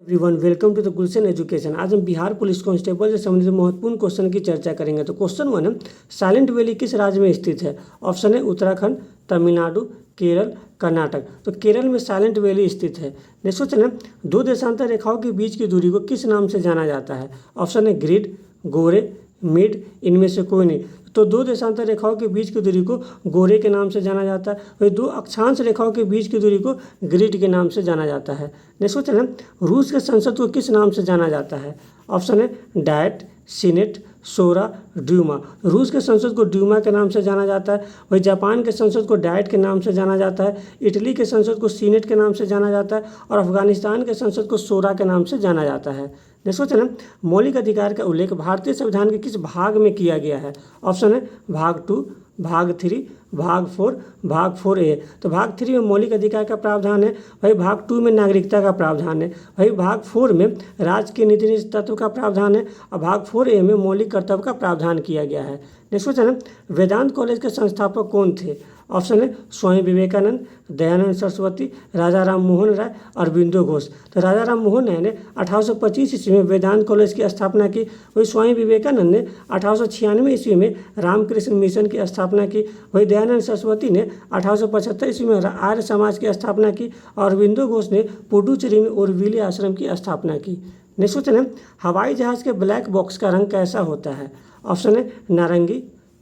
Everyone welcome to the Gulshan education. आज हम Bihar police constable से संबंधित महत्वपूर्ण क्वेश्चन की चर्चा करेंगे। तो क्वेश्चन 1 है, साइलेंट वैली किस राज्य में स्थित है? ऑप्शन है उत्तराखंड, तमिलनाडु, केरल, कर्नाटक। तो केरल में साइलेंट वैली स्थित है। नेक्स्ट क्वेश्चन है, दो देशांतर रेखाओं के बीच की दूरी को किस नाम से जाना जाता है? ऑप्शन है ग्रिड, गोरे, मिड, इनमें से कोई नहीं। तो दो देशांतर रेखाओं के बीच की दूरी को गोरे के नाम से जाना जाता है, वही दो अक्षांश रेखाओं के बीच की दूरी को ग्रिड के नाम से जाना जाता है। नेक्स्ट क्वेश्चन है, रूस के संसद को किस नाम से जाना जाता है? ऑप्शन है डायट, सीनेट, सोरा, ड्यूमा। रूस के संसद को ड्यूमा के नाम से जाना जाता है, वही जापान के संसद को डायट के नाम से जाना जाता है, इटली के संसद को सीनेट के नाम से जाना जाता है और अफगानिस्तान के संसद को सोरा के नाम से जाना जाता है। नेक्स्ट क्वेश्चन है, मौलिक अधिकार का उल्लेख भारतीय संविधान के किस भाग में किया गया है? ऑप्शन है भाग 2, भाग 3, भाग 4, भाग 4A। तो भाग 3 में मौलिक अधिकार का प्रावधान है, वही भाग 2 में नागरिकता का प्रावधान है, वही भाग 4 में राज्य के नीति तत्व का प्रावधान है और भाग 4A में मौलिक कर्तव्य का प्रावधान किया गया है। नेक्स्ट क्वेश्चन है, वेदांत कॉलेज के संस्थापक कौन थे? ऑप्शन है स्वामी विवेकानंद, दयानंद सरस्वती, राजा राम मोहन राय, अरबिंदो घोष। तो राजा राम मोहन राय ने 1825 ईस्वी में वेदांत कॉलेज की स्थापना की, वही स्वामी विवेकानंद ने 1896 ईस्वी में रामकृष्ण मिशन की स्थापना की, वही दयानंद सरस्वती ने 1875 ईस्वी में आर्य समाज की स्थापना की और अरबिंदो घोष ने पुडुचेरी में ओरविले आश्रम की स्थापना की। नेक्स्ट क्वेश्चन है, हवाई जहाज के ब्लैक बॉक्स का रंग कैसा होता है? ऑप्शन है नारंगी,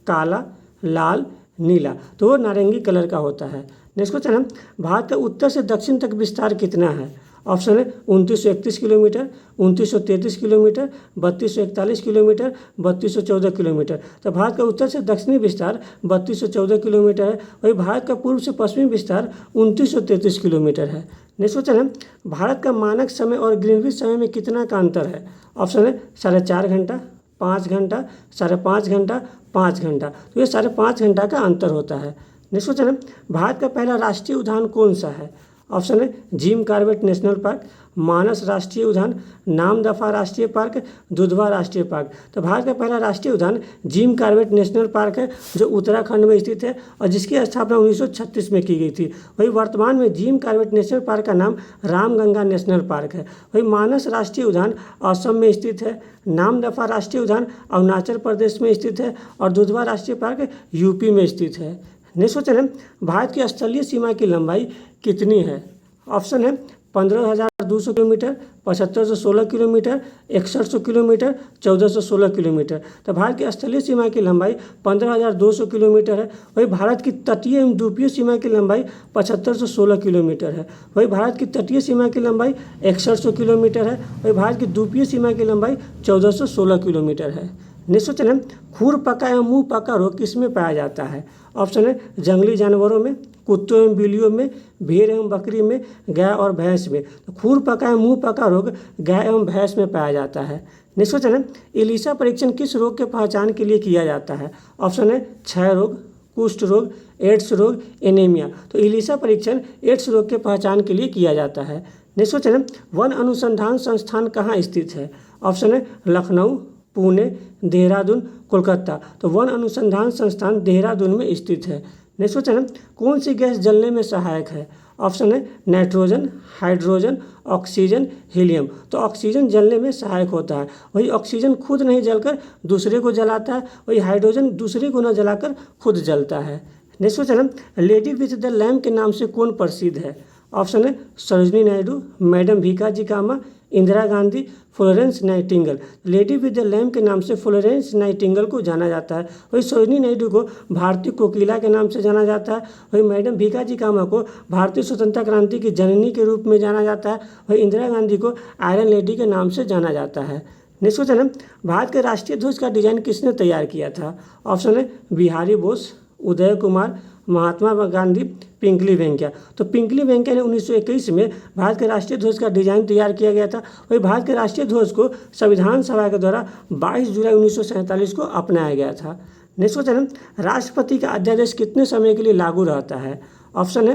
काला, लाल, नीला। तो वो नारंगी कलर का होता है। नेक्स्ट क्वेश्चन है, भारत का उत्तर से दक्षिण तक विस्तार कितना है? ऑप्शन है 2931 किलोमीटर, 2933 किलोमीटर, 3241 किलोमीटर, 3214 किलोमीटर। तो भारत का उत्तर से दक्षिणी विस्तार 3214 किलोमीटर है, वही भारत का पूर्व से पश्चिमी विस्तार 2933 किलोमीटर है। नेक्स्ट क्वेश्चन है, भारत का मानक समय और ग्रीनविच समय में कितना का अंतर है? ऑप्शन है 4.5 घंटा, 5 घंटा, 5.5 घंटा, 5 घंटा। तो ये 5.5 घंटा का अंतर होता है। नेक्स्ट क्वेश्चन है, भारत का पहला राष्ट्रीय उद्यान कौन सा है? ऑप्शन है जिम कॉर्बेट नेशनल पार्क, मानस राष्ट्रीय उद्यान, नामदफा राष्ट्रीय पार्क, दुधवा राष्ट्रीय पार्क। तो भारत का पहला राष्ट्रीय उद्यान जिम कॉर्बेट नेशनल पार्क है, जो उत्तराखंड में स्थित है और जिसकी स्थापना 1936 में की गई थी। वही वर्तमान में जिम कॉर्बेट नेशनल पार्क का नाम रामगंगा नेशनल पार्क है। वही मानस राष्ट्रीय उद्यान असम में स्थित है, नामदफा राष्ट्रीय उद्यान अरुणाचल प्रदेश में स्थित है और दुधवा राष्ट्रीय पार्क यूपी में स्थित है। नेक्स्ट क्वेश्चन है, भारत की स्थलीय सीमा की लंबाई कितनी है? ऑप्शन है 15,200 किलोमीटर, 7516 किलोमीटर, 6100 किलोमीटर, 1416 किलोमीटर। तो भारत की स्थलीय सीमा की लंबाई 15,200 किलोमीटर है, वही भारत की तटीय एवं द्वीपीय सीमा की लंबाई 7516 किलोमीटर है, वही भारत की तटीय सीमा की लंबाई 6100 किलोमीटर है, वही भारत की द्वीपीय सीमा की लंबाई 1416 किलोमीटर है। नेक्स्ट क्वेश्चन है, खुर पका एवं मुंह पका रोग किसमें पाया जाता है? ऑप्शन है जंगली जानवरों में, कुत्तों एवं बिल्लियों में, भेड़ एवं बकरी में, गाय और भैंस में। तो खुर पका एवं मुंह पका रोग गाय एवं भैंस में पाया जाता है। नेक्स्ट क्वेश्चन है, एलिसा परीक्षण किस रोग के पहचान के लिए किया जाता है? ऑप्शन है क्षय रोग, कुष्ठ रोग, एड्स रोग, एनीमिया। तो एलिसा परीक्षण एड्स रोग के पहचान के लिए किया जाता है। नेक्स्ट क्वेश्चन है, वन अनुसंधान संस्थान कहाँ स्थित है? ऑप्शन है लखनऊ, पुणे, देहरादून, कोलकाता। तो वन अनुसंधान संस्थान देहरादून में स्थित है। नेक्स्ट क्वेश्चन है, कौन सी गैस जलने में सहायक है? ऑप्शन है नाइट्रोजन, हाइड्रोजन, ऑक्सीजन, हीलियम। तो ऑक्सीजन जलने में सहायक होता है, वही ऑक्सीजन खुद नहीं जलकर दूसरे को जलाता है, वही हाइड्रोजन दूसरे को न जलाकर खुद जलता है। नेक्स्ट क्वेश्चन है, लेडी विथ द लैम्प के नाम से कौन प्रसिद्ध है? ऑप्शन है Sarojini Naidu, madam Bhikaji Cama, Indira Gandhi, Florence Nightingale. Lady with the lamp के नाम से फ्लोरेंस नाइटिंगेल को जाना जाता है, वही सरोजिनी नायडू को भारतीय कोकिला के नाम से जाना जाता है, वही मैडम भीकाजी कामा को भारतीय स्वतंत्रता क्रांति की जननी के रूप में जाना जाता है, वही इंदिरा गांधी को आयरन लेडी के नाम से जाना जाता है। नेक्स्ट क्वेश्चन है, भारत के राष्ट्रीय ध्वज का डिजाइन किसने तैयार किया था? ऑप्शन है बिहारी बोस, उदय कुमार, महात्मा गांधी, पिंकली वेंकैया। तो पिंकली वेंकैया ने 1921 में भारत के राष्ट्रीय ध्वज का डिजाइन तैयार किया गया था, वही भारत के राष्ट्रीय ध्वज को संविधान सभा के द्वारा 22 जुलाई 1947 को अपनाया गया था। नेक्स्ट क्वेश्चन है, राष्ट्रपति का अध्यादेश कितने समय के लिए लागू रहता है? ऑप्शन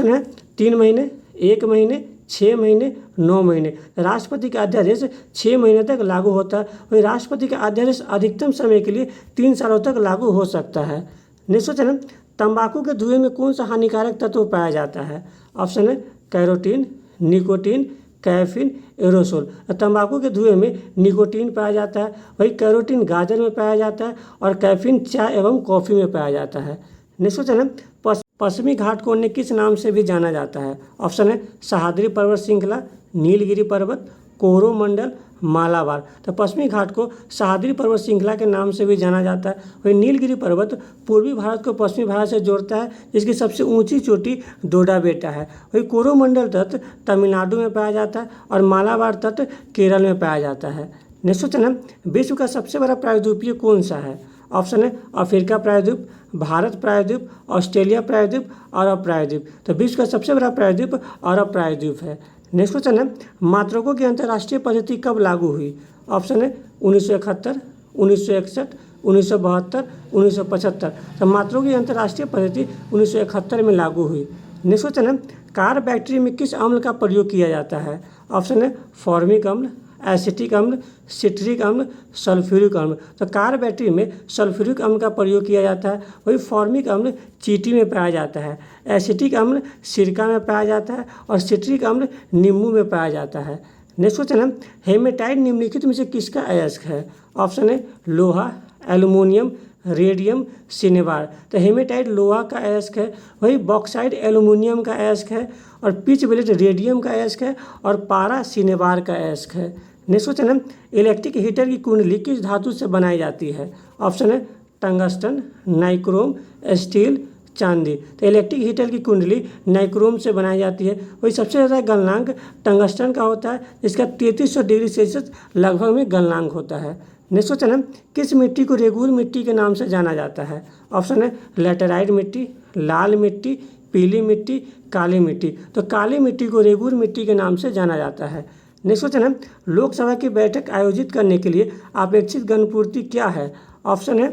है 3 महीने, 1 महीने, 6 महीने, 9 महीने। राष्ट्रपति का अध्यादेश 6 महीने तक लागू होता है, वही राष्ट्रपति का अध्यादेश अधिकतम समय के लिए 3 सालों तक लागू हो सकता है। नेक्स्ट क्वेश्चन है, तंबाकू के धुएं में कौन सा हानिकारक तत्व पाया जाता है? ऑप्शन है कैरोटीन, निकोटीन, कैफीन, एरोसोल। तंबाकू के धुएं में निकोटीन पाया जाता है, वही कैरोटीन गाजर में पाया जाता है और कैफीन चाय एवं कॉफ़ी में पाया जाता है। नेक्स्ट क्वेश्चन है, पश्चिमी घाट को अन्य किस नाम से भी जाना जाता है? ऑप्शन है सह्याद्री पर्वत श्रृंखला, नीलगिरी पर्वत, कोरोमंडल, मालाबार। तो पश्चिमी घाट को सह्याद्री पर्वत श्रृंखला के नाम से भी जाना जाता है। वही नीलगिरी पर्वत पूर्वी भारत को पश्चिमी भारत से जोड़ता है, जिसकी सबसे ऊंची चोटी डोडा बेटा है। वही कोरोमंडल तट तमिलनाडु में पाया जाता है और मालाबार तट केरल में पाया जाता है। नेक्स्ट क्वेश्चन है, विश्व का सबसे बड़ा प्रायद्वीपीय कौन सा है? ऑप्शन है अफ्रीका प्रायद्वीप, भारत प्रायद्वीप, ऑस्ट्रेलिया प्रायद्वीप, अरब प्रायद्वीप। तो विश्व का सबसे बड़ा प्रायद्वीप अरब प्रायद्वीप है। नेक्स्ट क्वेश्चन है, मात्रकों की अंतर्राष्ट्रीय पद्धति कब लागू हुई? ऑप्शन है 1971, 1961, 1972, 1975। तो मात्रकों की अंतर्राष्ट्रीय पद्धति 1971 में लागू हुई। नेक्स्ट क्वेश्चन है, कार बैक्टीरिया में किस अम्ल का प्रयोग किया जाता है? ऑप्शन है फॉर्मिक अम्ल, एसिटिक अम्ल, सिट्रिक अम्ल, सल्फ्यूरिक अम्ल। तो कार बैक्टीरिया में सल्फ्यूरिक अम्ल का प्रयोग किया जाता है। वही फॉर्मिक अम्ल चींटी में पाया जाता है, एसिटिक अम्ल सिरका में पाया जाता है और सिट्रिक अम्ल नींबू में पाया जाता है। नेक्स्ट क्वेश्चन है, हेमेटाइट निम्नलिखित में से किसका अयस्क है? ऑप्शन है लोहा, एल्युमिनियम, रेडियम, सिनेबार। तो हेमेटाइट लोहा का अयस्क है, वही बॉक्साइड एल्युमिनियम का अयस्क है और पिच ब्लेड रेडियम का अयस्क है और पारा सिनेबार का अयस्क है। नेक्स्ट क्वेश्चन है, इलेक्ट्रिक हीटर की कुंडली किस धातु से बनाई जाती है? ऑप्शन है टंगस्टन, नाइक्रोम, स्टील, चांदी। तो इलेक्ट्रिक हीटर की कुंडली नाइक्रोम से बनाई जाती है। वही सबसे ज़्यादा गलनांक टंगस्टन का होता है, जिसका 3300 डिग्री सेल्सियस लगभग में गलनांक होता है। नेक्स्ट क्वेश्चन है, किस मिट्टी को रेगूर मिट्टी के नाम से जाना जाता है? ऑप्शन है लैटेराइट मिट्टी, लाल मिट्टी, पीली मिट्टी, काली मिट्टी। तो काली मिट्टी को रेगूर मिट्टी के नाम से जाना जाता है। नेक्स्ट क्वेश्चन है, लोकसभा की बैठक आयोजित करने के लिए अपेक्षित गणपूर्ति क्या है? ऑप्शन है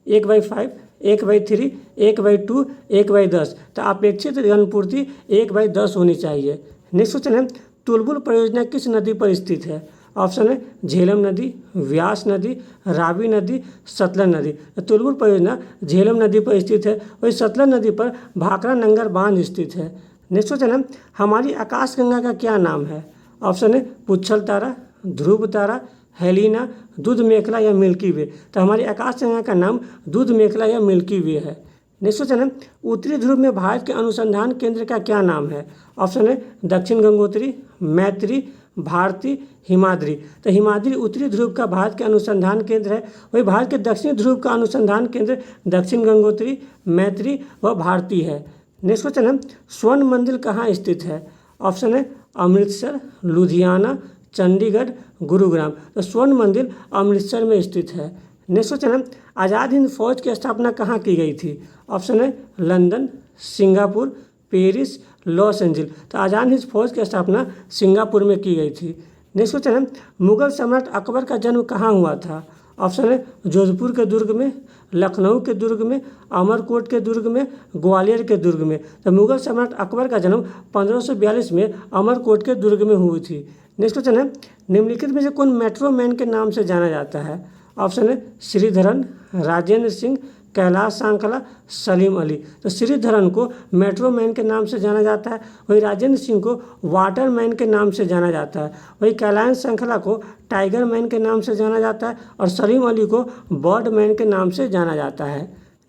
1/5, 1/3, 1/2, 1/10। तो अपेक्षित गणपूर्ति 1/10 होनी चाहिए। नेक्स्ट क्वेश्चन है, तुलबुल परियोजना किस नदी पर स्थित है? ऑप्शन है झेलम नदी, व्यास नदी, रावी नदी, सतलज नदी। तो तुलबुल परियोजना झेलम नदी पर स्थित है। वही सतलज नदी पर भाखड़ा नंगर बांध स्थित है। नेक्स्ट क्वेश्चन है, हमारी आकाशगंगा का क्या नाम है? ऑप्शन है पुच्छल तारा, ध्रुव तारा, हेलिना, दूध मेखला या मिल्की वे। तो हमारी आकाशगंगा का नाम दूध मेखला या मिल्की वे है। नेक्स्ट क्वेश्चन है, उत्तरी ध्रुव में भारत के अनुसंधान केंद्र का क्या नाम है? ऑप्शन है दक्षिण गंगोत्री, मैत्री, भारती, हिमाद्री। तो हिमाद्री उत्तरी ध्रुव का भारत के अनुसंधान केंद्र है। वही भारत के दक्षिणी ध्रुव का अनुसंधान केंद्र दक्षिण गंगोत्री, मैत्री व भारती है। नेक्स्ट क्वेश्चन है, स्वर्ण मंदिर कहाँ स्थित है? ऑप्शन है अमृतसर, लुधियाना, चंडीगढ़, गुरुग्राम। तो स्वर्ण मंदिर अमृतसर में स्थित है। नेक्स्ट क्वेश्चन है, आज़ाद हिंद फौज की स्थापना कहाँ की गई थी? ऑप्शन है London, Singapore, Paris, Los Angeles. तो आज़ाद हिंद फौज की स्थापना सिंगापुर में की गई थी। नेक्स्ट क्वेश्चन है, मुगल सम्राट अकबर का जन्म कहाँ हुआ था? ऑप्शन है जोधपुर के दुर्ग में, लखनऊ के दुर्ग में, अमरकोट के दुर्ग में, ग्वालियर के दुर्ग में। तो मुगल सम्राट अकबर का जन्म 1542 में अमरकोट के दुर्ग में हुई थी। नेक्स्ट क्वेश्चन है, निम्नलिखित में से कौन मेट्रो मैन के नाम से जाना जाता है? ऑप्शन है श्रीधरन, राजेंद्र सिंह, कैलाश सांकला, सलीम अली। तो श्रीधरन को मेट्रो मैन के नाम से जाना जाता है। वही राजेंद्र सिंह को वाटर मैन के नाम से जाना जाता है। वही कैलाश सांकला को टाइगर मैन के नाम से जाना जाता है और सलीम अली को बर्ड मैन के नाम से जाना जाता है।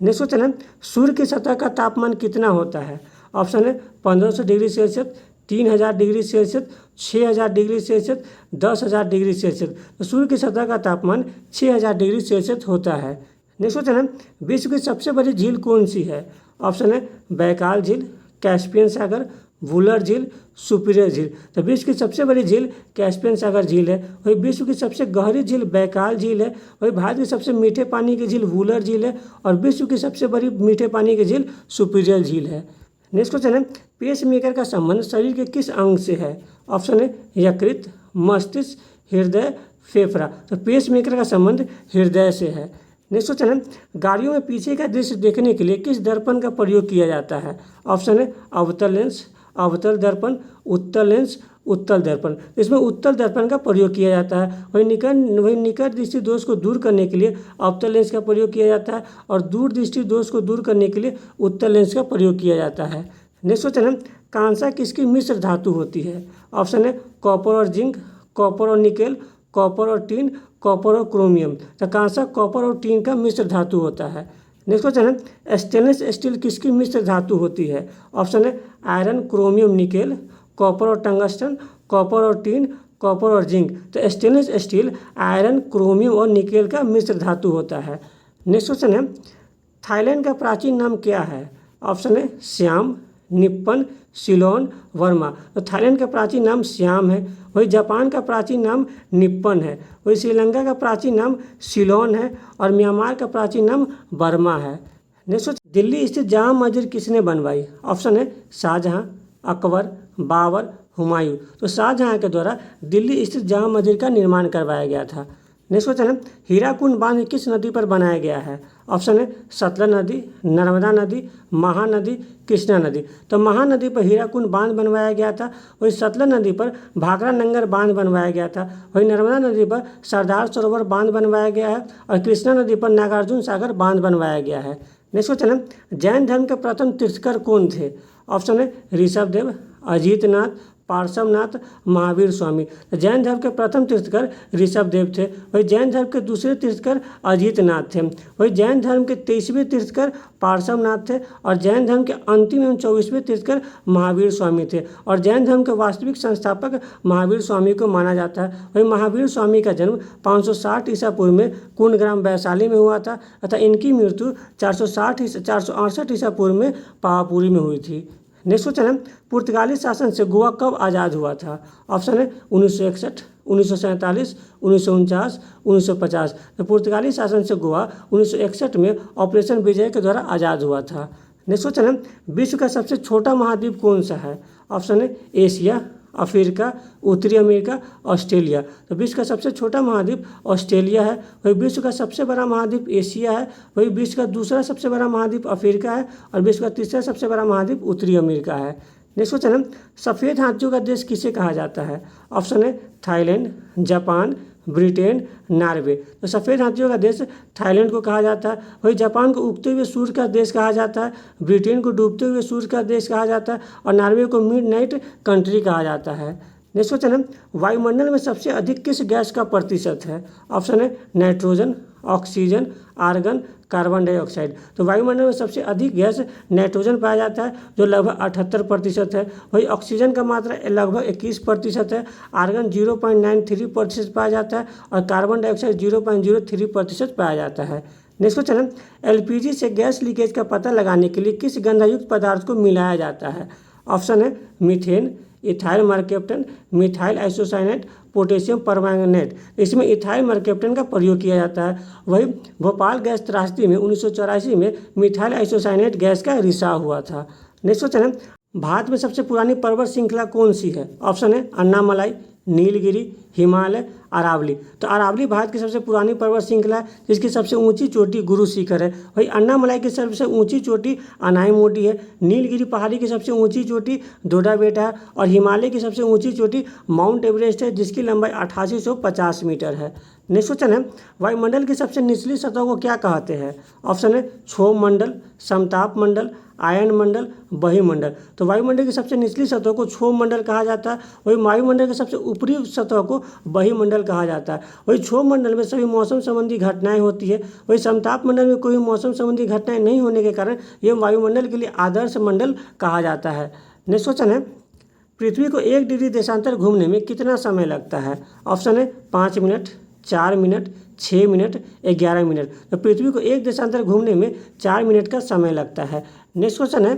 नेक्स्ट क्वेश्चन है, सूर्य की सतह का तापमान कितना होता है? ऑप्शन है 1500 degree Celsius, 3000 degree Celsius, 6000 degree Celsius, 10,000 degree Celsius. तो सूर्य की सतह का तापमान 6000 डिग्री सेल्सियस होता है। नेक्स्ट क्वेश्चन है, विश्व की सबसे बड़ी झील कौन सी है? ऑप्शन है बैकाल झील, कैस्पियन सागर, वुलर झील, सुपीरियर झील। तो विश्व की सबसे बड़ी झील कैस्पियन सागर झील है। वही विश्व की सबसे गहरी झील बैकाल झील है। वही भारत की सबसे मीठे पानी की झील वुलर झील है और विश्व की सबसे बड़ी मीठे पानी की झील सुपीरियर झील है। नेक्स्ट क्वेश्चन है, पेस मेकर का संबंध शरीर के किस अंग से है? ऑप्शन है यकृत, मस्तिष्क, हृदय, फेफड़ा। तो पेस मेकर का संबंध हृदय से है। नेक्स्ट क्वेश्चन है, गाड़ियों में पीछे का दृश्य देखने के लिए किस दर्पण का प्रयोग किया जाता है? ऑप्शन है अवतल लेंस, अवतल दर्पण, उत्तल लेंस, उत्तल दर्पण। इसमें उत्तल दर्पण का प्रयोग किया जाता है। वही निकट दृष्टि दोष को दूर करने के लिए अवतल लेंस का प्रयोग किया जाता है और दूर दृष्टि दोष को दूर करने के लिए उत्तल लेंस का प्रयोग किया जाता है। नेक्स्ट क्वेश्चन है, कांसा किसकी मिश्र धातु होती है? ऑप्शन है कॉपर और जिंक, कॉपर और निकेल, कॉपर और टीन, कॉपर और क्रोमियम। तो कांसा कॉपर और टीन का मिश्र धातु होता है। नेक्स्ट क्वेश्चन है, स्टेनलेस स्टील किसकी मिश्र धातु होती है? ऑप्शन है आयरन, क्रोमियम, निकेल, कॉपर और टंगस्टन, कॉपर और टीन, कॉपर और जिंक। तो स्टेनलेस स्टील आयरन, क्रोमियम और निकेल का मिश्र धातु होता है। नेक्स्ट क्वेश्चन है, थाईलैंड का प्राचीन नाम क्या है? ऑप्शन है श्याम, निप्पन, सिलोन, वर्मा। तो थाईलैंड का प्राचीन नाम श्याम है। वही जापान का प्राचीन नाम निप्पन है। वही श्रीलंका का प्राचीन नाम सिलोन है और म्यांमार का प्राचीन नाम बर्मा है। नेक्स्ट, दिल्ली स्थित जामा मस्जिद किसने बनवाई? ऑप्शन है शाहजहां, अकबर, बाबर, हुमायूं। तो शाहजहां के द्वारा दिल्ली स्थित जामा मस्जिद का निर्माण करवाया गया था। नेक्स्ट क्वेश्चन है, हीराकुंड बांध किस नदी पर बनाया गया है? ऑप्शन है सतलज नदी, नर्मदा नदी, महानदी, कृष्णा नदी। तो महानदी पर हीराकुंड बांध बनवाया गया था। वही सतलज नदी पर भाखड़ा नंगर बांध बनवाया गया था। वही नर्मदा नदी पर सरदार सरोवर बांध बनवाया गया है और कृष्णा नदी पर नागार्जुन सागर बांध बनवाया गया है। नेक्स्ट क्वेश्चन है, जैन धर्म के प्रथम तीर्थकर कौन थे? ऑप्शन है ऋषभदेव, अजीतनाथ, पार्श्वनाथ, महावीर स्वामी। जैन धर्म के प्रथम तीर्थकर ऋषभदेव थे। वही जैन धर्म के दूसरे तीर्थकर अजीतनाथ थे। वही जैन धर्म के 23वें तीर्थकर पार्श्वनाथ थे और जैन धर्म के अंतिम एवं 24वें तीर्थकर महावीर स्वामी थे। और जैन धर्म के वास्तविक संस्थापक महावीर स्वामी को माना जाता है। वही महावीर स्वामी का जन्म 560 ईसा पूर्व में कुंडग्राम वैशाली में हुआ था तथा इनकी मृत्यु 468 ईसा पूर्व में पावापुरी में हुई थी। नेक्स्ट क्वेश्चन है, पुर्तगाली शासन से गोवा कब आज़ाद हुआ था? ऑप्शन है 1961, 1947, 1949, 1950। तो पुर्तगाली शासन से गोवा 1961 में ऑपरेशन विजय के द्वारा आज़ाद हुआ था। नेक्स्ट क्वेश्चन है, विश्व का सबसे छोटा महाद्वीप कौन सा है? ऑप्शन है एशिया, अफ्रीका, उत्तरी अमेरिका, ऑस्ट्रेलिया। तो विश्व का सबसे छोटा महाद्वीप ऑस्ट्रेलिया है। वही विश्व का सबसे बड़ा महाद्वीप एशिया है। वही विश्व का दूसरा सबसे बड़ा महाद्वीप अफ्रीका है और विश्व का तीसरा सबसे बड़ा महाद्वीप उत्तरी अमेरिका है। नेक्स्ट क्वेश्चन है, सफ़ेद हाथियों का देश किसे कहा जाता है? ऑप्शन है थाईलैंड, जापान, ब्रिटेन, नॉर्वे। तो सफ़ेद हाथियों का देश थाईलैंड को कहा जाता है। वही जापान को उगते हुए सूर्य का देश कहा जाता है, ब्रिटेन को डूबते हुए सूर्य का देश कहा जाता है और नॉर्वे को मिडनाइट कंट्री कहा जाता है। नेक्स्ट क्वेश्चन है, वायुमंडल में सबसे अधिक किस गैस का प्रतिशत है? ऑप्शन है nitrogen, oxygen, argon, carbon dioxide. तो वायुमंडल में सबसे अधिक गैस नाइट्रोजन पाया जाता है जो लगभग 78% है। वही ऑक्सीजन का मात्रा लगभग 21% है। आर्गन 0.93% पाया जाता है और कार्बन डाइऑक्साइड 0.03% पाया जाता है। नेक्स्ट क्वेश्चन है, एलपीजी से गैस लीकेज का पता लगाने के लिए किस गंधयुक्त पदार्थ को मिलाया जाता है? ऑप्शन है methane, ethyl mercaptan, methyl isocyanate, potassium permanganate. इसमें इथाइल मरकेप्टन का प्रयोग किया जाता है। वही भोपाल गैस त्रासदी में 1984 में मिथाइल आइसोसाइनेट गैस का रिसाव हुआ था। नेक्स्ट क्वेश्चन है, भारत में सबसे पुरानी पर्वत श्रृंखला कौन सी है? ऑप्शन है अन्नामलाई, नीलगिरी, हिमालय, अरावली। तो अरावली भारत की सबसे पुरानी पर्वत श्रृंखला है जिसकी सबसे ऊंची चोटी गुरु शिखर है। वही अन्नामलाई की सबसे ऊंची चोटी अनाईमोडी है। नीलगिरी पहाड़ी की सबसे ऊंची चोटी डोडा बेटा है और हिमालय की सबसे ऊंची चोटी माउंट एवरेस्ट है जिसकी लंबाई 8850 मीटर है। नेक्स्ट क्वेश्चन है, वायुमंडल की सबसे निचली सतह को क्या कहते हैं? ऑप्शन है क्षोभ मंडल, समताप मंडल, आयन मंडल, बहिमंडल। तो वायुमंडल की सबसे निचली सतह को क्षोभ मंडल कहा जाता है। वही वायुमंडल की सबसे ऊपरी सतह को बहिमंडल कहा जाता है। वही क्षोभ मंडल में सभी मौसम संबंधी घटनाएं होती है। वही समताप मंडल में कोई मौसम संबंधी घटनाएं नहीं होने के कारण यह वायुमंडल के लिए आदर्श मंडल कहा जाता है। नेक्स्ट क्वेश्चन है, पृथ्वी को 1 डिग्री देशांतर घूमने में कितना समय लगता है? ऑप्शन है 5 मिनट, 4 मिनट, 6 मिनट, 11 मिनट। तो पृथ्वी को 1 देशांतर घूमने में 4 मिनट का समय लगता है। नेक्स्ट क्वेश्चन है,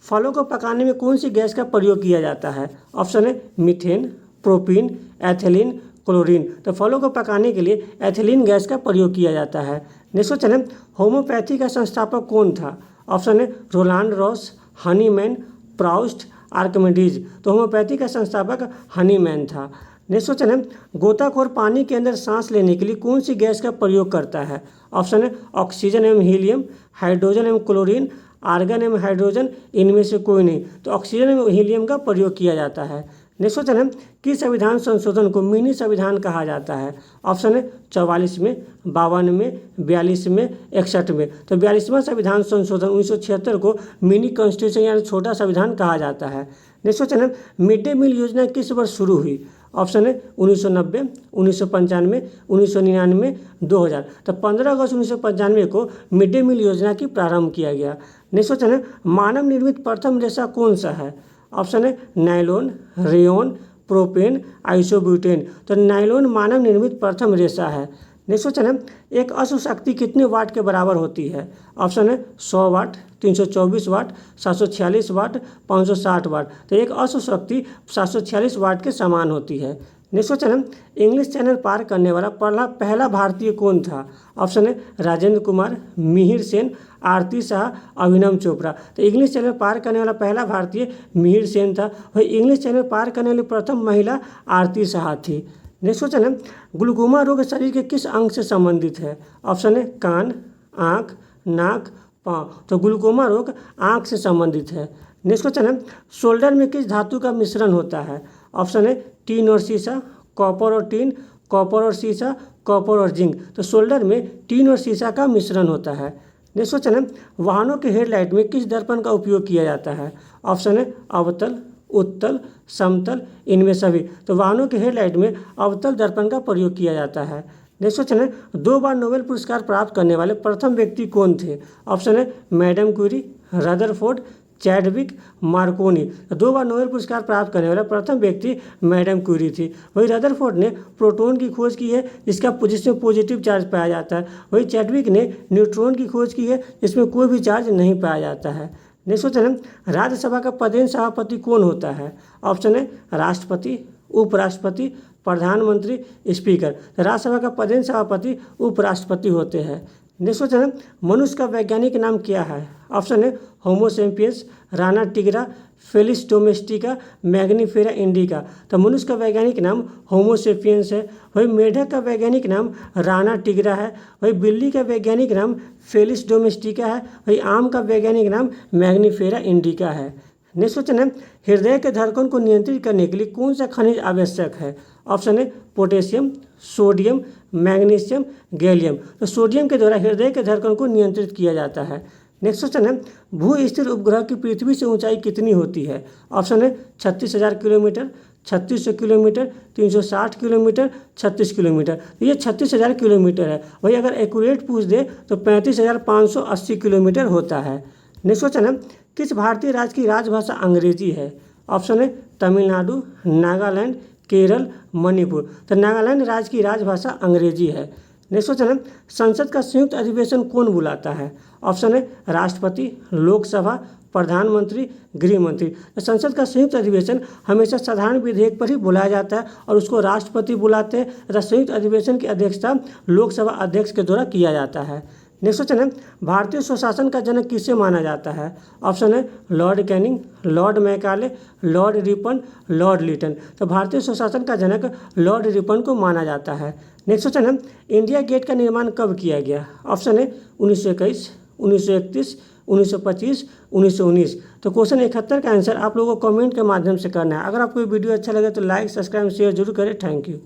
फलों को पकाने में कौन सी गैस का प्रयोग किया जाता है? ऑप्शन है मीथेन, प्रोपीन, एथिलीन, क्लोरीन। तो फलों को पकाने के लिए एथिलीन गैस का प्रयोग किया जाता है। नेक्स्ट क्वेश्चन है, होम्योपैथी का संस्थापक कौन था? ऑप्शन है Roland Ross, Hahnemann, Proust, Archimedes. तो होम्योपैथी का संस्थापक हनीमैन था। नेक्स्ट क्वेश्चन है, गोताखोर पानी के अंदर सांस लेने के लिए कौन सी गैस का प्रयोग करता है? ऑप्शन है ऑक्सीजन एवं हीलियम, हाइड्रोजन एवं क्लोरीन, आर्गन एवं हाइड्रोजन, इनमें से कोई नहीं। तो ऑक्सीजन एवं हीलियम का प्रयोग किया जाता है। नेक्स्ट क्वेश्चन है, किस संविधान संशोधन को मिनी संविधान कहा जाता है? ऑप्शन है 44 में, 52 में, 42 में, 61 में। तो 42वां संविधान संशोधन 1976 को मिनी कॉन्स्टिट्यूशन यानी छोटा संविधान कहा जाता है। नेक्स्ट क्वेश्चन है, मिड डे मील योजना किस वर्ष शुरू हुई? ऑप्शन है 1990, 1995, 1999, 2000। तो 15 अगस्त 1995 को मिड डे मील योजना की प्रारंभ किया गया। नेक्स्ट क्वेश्चन है, मानव निर्मित प्रथम रेशा कौन सा है? ऑप्शन है नायलॉन, रेयॉन, प्रोपेन, आइसोब्यूटेन। तो नायलॉन मानव निर्मित प्रथम रेशा है। नेक्स्ट क्वेश्चन है, एक अश्व शक्ति कितने वाट के बराबर होती है? ऑप्शन है 100 वाट, 324 वाट, 746 वाट, 560 वाट। तो एक अश्व शक्ति 746 वाट के समान होती है। नेक्स्ट क्वेश्चन है, इंग्लिश चैनल पार करने वाला पहला भारतीय कौन था? ऑप्शन है राजेंद्र कुमार, मिहिर सेन, आरती शाह, अभिनव चोपड़ा। तो इंग्लिश चैनल पार करने वाला पहला भारतीय मिहिर सेन था। वही इंग्लिश चैनल पार करने वाली प्रथम महिला आरती शाह थी। नेक्स्ट क्वेश्चन है, ग्लूकोमा रोग शरीर के किस अंग से संबंधित है? ऑप्शन है कान, आँख, नाक, पाँव। तो ग्लूकोमा रोग आँख से संबंधित है। नेक्स्ट क्वेश्चन है, शोल्डर में किस धातु का मिश्रण होता है? ऑप्शन है टीन और सीसा, कॉपर और टीन, कॉपर और सीसा, कॉपर और जिंक। तो शोल्डर में टीन और सीसा का मिश्रण होता है। नेक्स्ट क्वेश्चन है, वाहनों के हेडलाइट में किस दर्पण का उपयोग किया जाता है? ऑप्शन है अवतल, उत्तल, समतल, इनमें सभी। तो वाहनों के हेडलाइट में अवतल दर्पण का प्रयोग किया जाता है। नेक्स्ट क्वेश्चन है, 2 बार नोबेल पुरस्कार प्राप्त करने वाले प्रथम व्यक्ति कौन थे? ऑप्शन है madam Curie, Rutherford, Chadwick, Marconi. 2 बार नोबेल पुरस्कार प्राप्त करने वाला प्रथम व्यक्ति मैडम क्यूरी थी। वही रदरफोर्ड ने प्रोटॉन की खोज की है जिसमें पॉजिटिव चार्ज पाया जाता है। वही चैडविक ने न्यूट्रॉन की खोज की है जिसमें कोई भी चार्ज नहीं पाया जाता है। नेक्स्ट क्वेश्चन है, राज्यसभा का पदेन सभापति कौन होता है? ऑप्शन है राष्ट्रपति, उपराष्ट्रपति, प्रधानमंत्री, स्पीकर। राज्यसभा का पदेन सभापति उपराष्ट्रपति होते हैं। नेक्स्ट क्वेश्चन है, मनुष्य का वैज्ञानिक नाम क्या है? ऑप्शन है Homo sapiens, Rana tigra, Felis domestica, Mangifera indica. तो मनुष्य का वैज्ञानिक नाम होमो सेपियंस है। वही मेढक का वैज्ञानिक नाम राना टिग्रा है। वही बिल्ली का वैज्ञानिक नाम फेलिस डोमेस्टिका है। वही आम का वैज्ञानिक नाम मैग्नीफेरा इंडिका है। नेक्स्ट क्वेश्चन है, हृदय के धड़कन को नियंत्रित करने के लिए कौन सा खनिज आवश्यक है? ऑप्शन है पोटेशियम, सोडियम, मैग्नीशियम, गैलियम। तो सोडियम के द्वारा हृदय के धड़कन को नियंत्रित किया जाता है। नेक्स्ट क्वेश्चन है, भू स्थिर उपग्रह की पृथ्वी से ऊंचाई कितनी होती है? ऑप्शन है 36,000 किलोमीटर, 3600 किलोमीटर, 360 किलोमीटर, 36 किलोमीटर। तो ये 36,000 किलोमीटर है। वही अगर एक्यूरेट पूछ दे तो 35,580 किलोमीटर होता है। नेक्स्ट क्वेश्चन है, किस भारतीय राज्य की राजभाषा अंग्रेजी है? ऑप्शन है तमिलनाडु, नागालैंड, केरल, मणिपुर। तो नागालैंड राज्य की राजभाषा अंग्रेजी है। नेक्स्ट क्वेश्चन है, संसद का संयुक्त अधिवेशन कौन बुलाता है? ऑप्शन है राष्ट्रपति, लोकसभा, प्रधानमंत्री, गृह मंत्री। तो संसद का संयुक्त अधिवेशन हमेशा साधारण विधेयक पर ही बुलाया जाता है और उसको राष्ट्रपति बुलाते हैं तथा संयुक्त अधिवेशन की अध्यक्षता लोकसभा अध्यक्ष के द्वारा किया जाता है। नेक्स्ट क्वेश्चन है, भारतीय स्वशासन का जनक किसे माना जाता है? ऑप्शन है Lord Canning, Lord Macaulay, Lord Ripon, Lord Lytton. तो भारतीय स्वशासन का जनक लॉर्ड रिपन को माना जाता है। नेक्स्ट क्वेश्चन है, इंडिया गेट का निर्माण कब किया गया? ऑप्शन है 1921, 1931, 1925, 1919। तो क्वेश्चन 71 का आंसर आप लोगों को कमेंट के माध्यम से करना है। अगर आपको वीडियो अच्छा लगे तो लाइक, सब्सक्राइब, शेयर जरूर करें। Thank you.